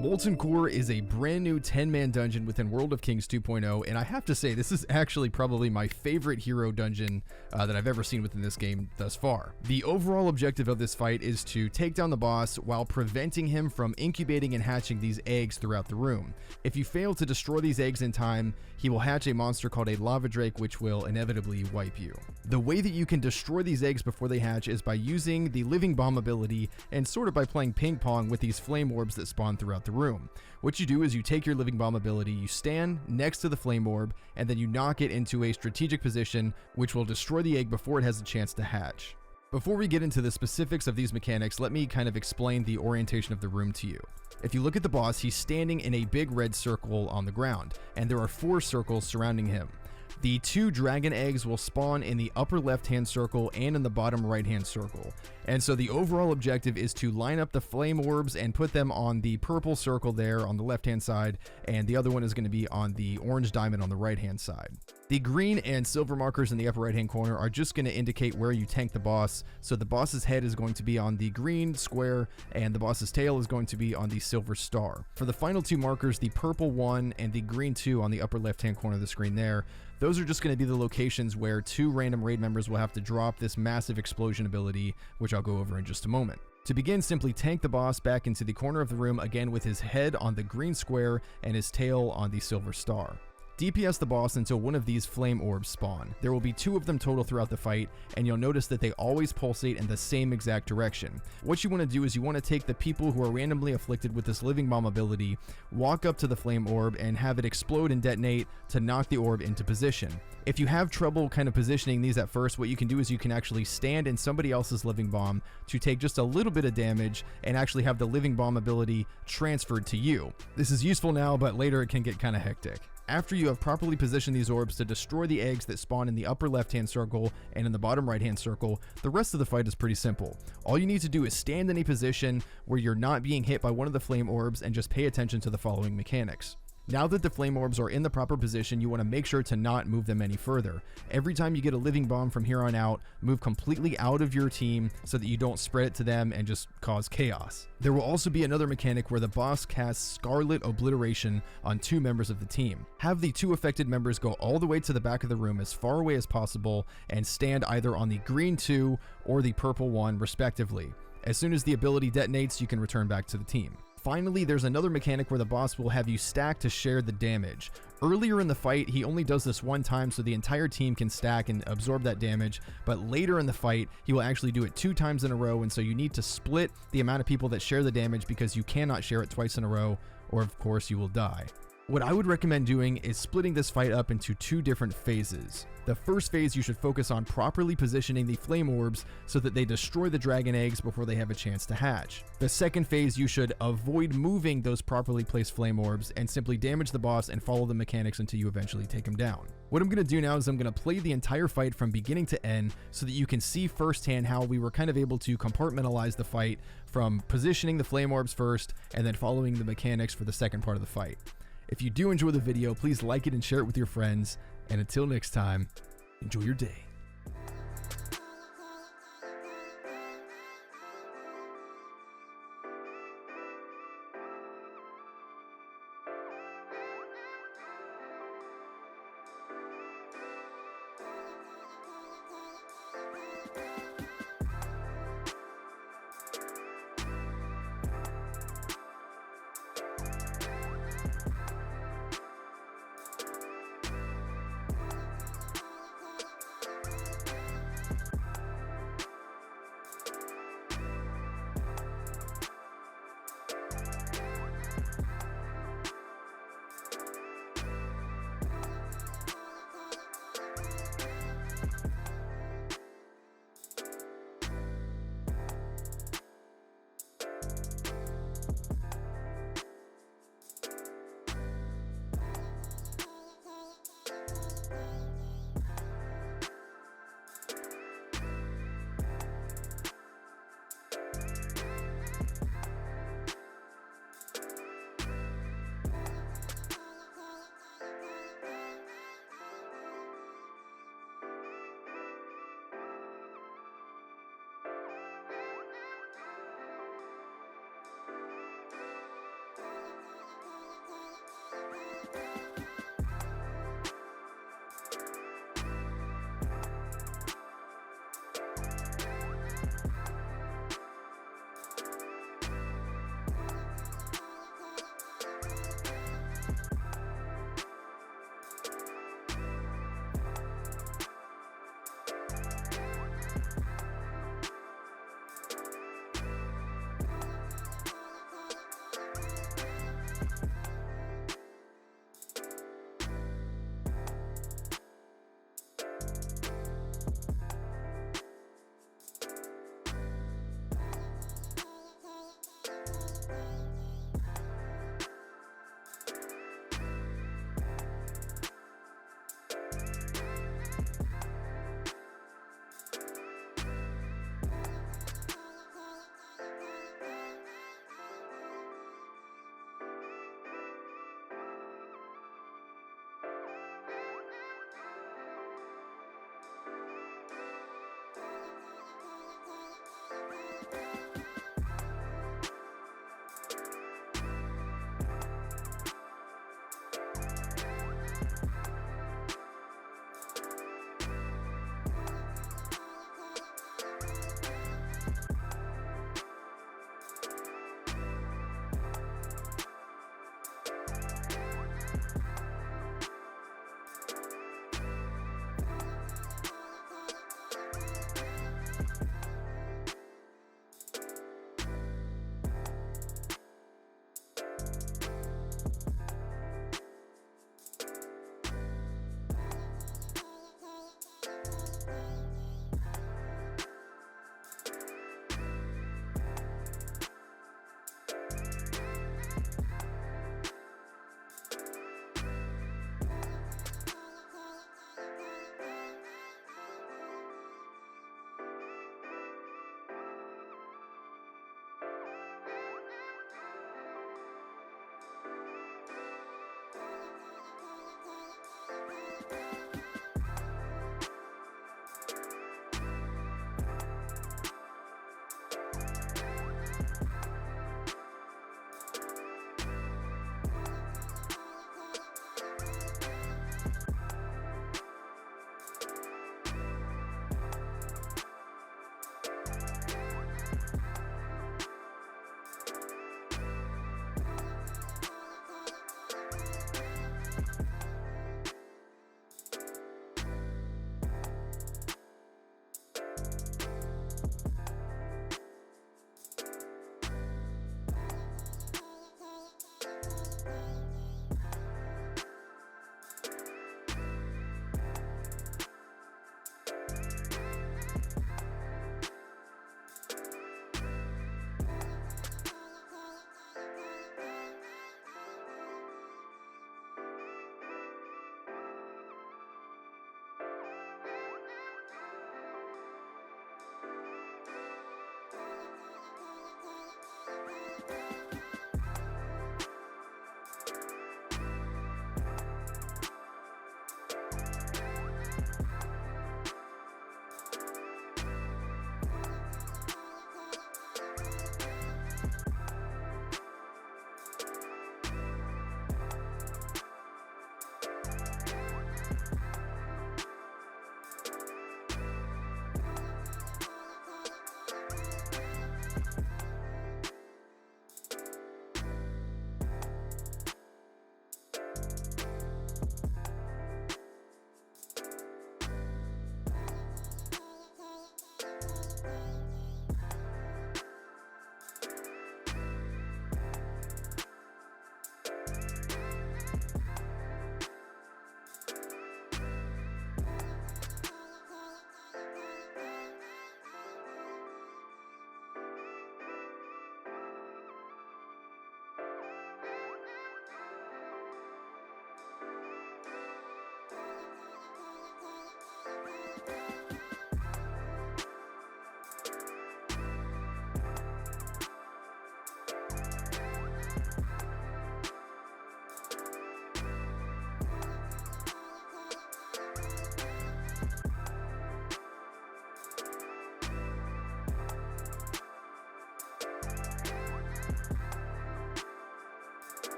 Molten Core is a brand new 10-man dungeon within World of Kings 2.0, and I have to say, this is actually probably my favorite hero dungeon that I've ever seen within this game thus far. The overall objective of this fight is to take down the boss while preventing him from incubating and hatching these eggs throughout the room. If you fail to destroy these eggs in time, he will hatch a monster called a lava drake, which will inevitably wipe you. The way that you can destroy these eggs before they hatch is by using the living bomb ability and sort of by playing ping pong with these flame orbs that spawn throughout the room. What you do is you take your living bomb ability, you stand next to the flame orb, and then you knock it into a strategic position which will destroy the egg before it has a chance to hatch. Before we get into the specifics of these mechanics, let me kind of explain the orientation of the room to you. If you look at the boss, he's standing in a big red circle on the ground, and there are 4 circles surrounding him. The 2 dragon eggs will spawn in the upper left-hand circle and in the bottom right-hand circle. And so the overall objective is to line up the flame orbs and put them on the purple circle there on the left-hand side, and the other one is going to be on the orange diamond on the right-hand side. The green and silver markers in the upper right-hand corner are just going to indicate where you tank the boss. So the boss's head is going to be on the green square, and the boss's tail is going to be on the silver star. For the final 2 markers, the purple 1 and the green 2 on the upper left-hand corner of the screen there, those are just going to be the locations where 2 random raid members will have to drop this massive explosion ability, which I'll go over in just a moment. To begin, simply tank the boss back into the corner of the room, again with his head on the green square and his tail on the silver star. DPS the boss until one of these flame orbs spawn. There will be 2 of them total throughout the fight, and you'll notice that they always pulsate in the same exact direction. What you want to do is you want to take the people who are randomly afflicted with this living bomb ability, walk up to the flame orb, and have it explode and detonate to knock the orb into position. If you have trouble kind of positioning these at first, what you can do is you can actually stand in somebody else's living bomb to take just a little bit of damage and actually have the living bomb ability transferred to you. This is useful now, but later it can get kind of hectic. After you have properly positioned these orbs to destroy the eggs that spawn in the upper left-hand circle and in the bottom right-hand circle, the rest of the fight is pretty simple. All you need to do is stand in a position where you're not being hit by one of the flame orbs and just pay attention to the following mechanics. Now that the flame orbs are in the proper position, you want to make sure to not move them any further. Every time you get a living bomb from here on out, move completely out of your team so that you don't spread it to them and just cause chaos. There will also be another mechanic where the boss casts Scarlet Obliteration on 2 members of the team. Have the 2 affected members go all the way to the back of the room as far away as possible and stand either on the green 2 or the purple 1 respectively. As soon as the ability detonates, you can return back to the team. Finally, there's another mechanic where the boss will have you stack to share the damage. Earlier in the fight, he only does this one time so the entire team can stack and absorb that damage, but later in the fight, he will actually do it 2 times in a row, and so you need to split the amount of people that share the damage because you cannot share it twice in a row, or of course you will die. What I would recommend doing is splitting this fight up into 2 different phases. The first phase, you should focus on properly positioning the flame orbs so that they destroy the dragon eggs before they have a chance to hatch. The second phase, you should avoid moving those properly placed flame orbs and simply damage the boss and follow the mechanics until you eventually take him down. What I'm going to do now is I'm going to play the entire fight from beginning to end so that you can see firsthand how we were kind of able to compartmentalize the fight from positioning the flame orbs first and then following the mechanics for the second part of the fight. If you do enjoy the video, please like it and share it with your friends. And until next time, enjoy your day.